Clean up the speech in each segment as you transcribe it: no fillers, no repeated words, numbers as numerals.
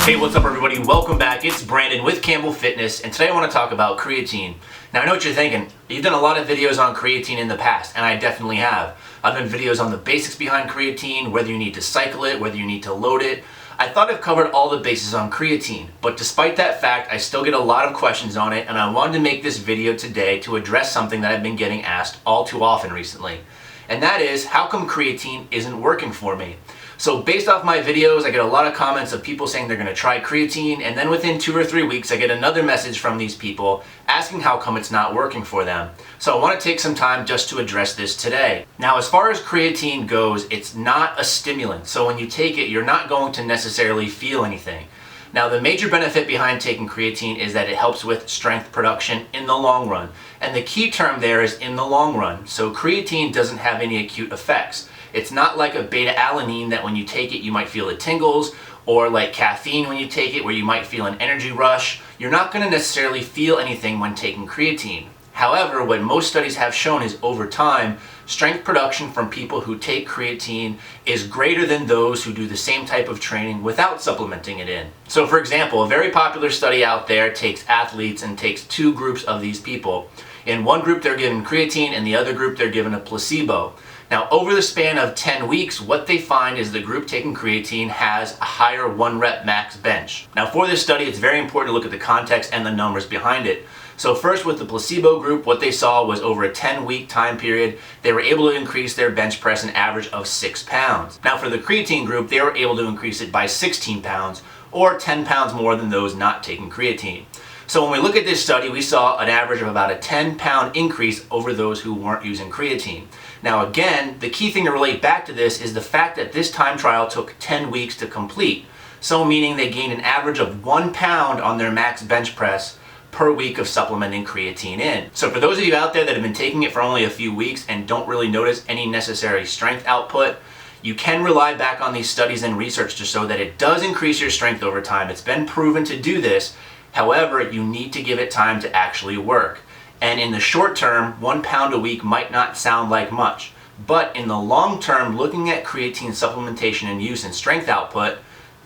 Hey, what's up everybody? Welcome back. It's Brandon with Campbell Fitness, and today I want to talk about creatine. Now I know what you're thinking. You've done a lot of videos on creatine in the past, and I definitely have. I've done videos on the basics behind creatine, whether you need to cycle it, whether you need to load it. I thought I've covered all the bases on creatine, but despite that fact, I still get a lot of questions on it, and I wanted to make this video today to address something that I've been getting asked all too often recently. And that is, how come creatine isn't working for me? So based off my videos, I get a lot of comments of people saying they're going to try creatine, and then within 2 or 3 weeks I get another message from these people asking how come it's not working for them. So I want to take some time just to address this today. Now, as far as creatine goes, it's not a stimulant, so when you take it, you're not going to necessarily feel anything. Now, the major benefit behind taking creatine is that it helps with strength production in the long run. And the key term there is in the long run. So creatine doesn't have any acute effects. It's not like a beta-alanine that when you take it you might feel the tingles, or like caffeine when you take it where you might feel an energy rush. You're not going to necessarily feel anything when taking creatine. However, what most studies have shown is over time, strength production from people who take creatine is greater than those who do the same type of training without supplementing it in. So for example, a very popular study out there takes athletes and takes 2 groups of these people. In one group they're given creatine, and the other group they're given a placebo. Now, over the span of 10 weeks, what they find is the group taking creatine has a higher 1 rep max bench. Now, for this study, it's very important to look at the context and the numbers behind it. So first, with the placebo group, what they saw was over a 10-week time period, they were able to increase their bench press an average of 6 pounds. Now, for the creatine group, they were able to increase it by 16 pounds, or 10 pounds more than those not taking creatine. So when we look at this study, we saw an average of about a 10-pound increase over those who weren't using creatine. Now again, the key thing to relate back to this is the fact that this time trial took 10 weeks to complete. So meaning they gained an average of 1 pound on their max bench press per week of supplementing creatine in. So for those of you out there that have been taking it for only a few weeks and don't really notice any necessary strength output, you can rely back on these studies and research to show that it does increase your strength over time. It's been proven to do this. However, you need to give it time to actually work. And in the short term, 1 pound a week might not sound like much. But in the long term, looking at creatine supplementation and use and strength output,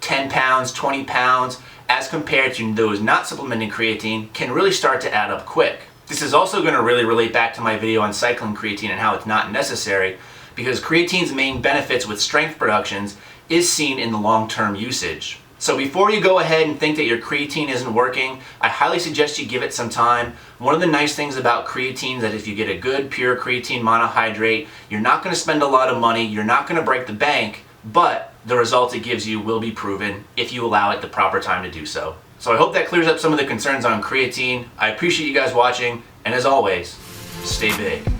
10 pounds, 20 pounds, as compared to those not supplementing creatine, can really start to add up quick. This is also going to really relate back to my video on cycling creatine and how it's not necessary, because creatine's main benefits with strength productions is seen in the long-term usage. So before you go ahead and think that your creatine isn't working, I highly suggest you give it some time. One of the nice things about creatine is that if you get a good pure creatine monohydrate, you're not going to spend a lot of money, you're not going to break the bank, but the results it gives you will be proven if you allow it the proper time to do so. So I hope that clears up some of the concerns on creatine. I appreciate you guys watching, and as always, stay big.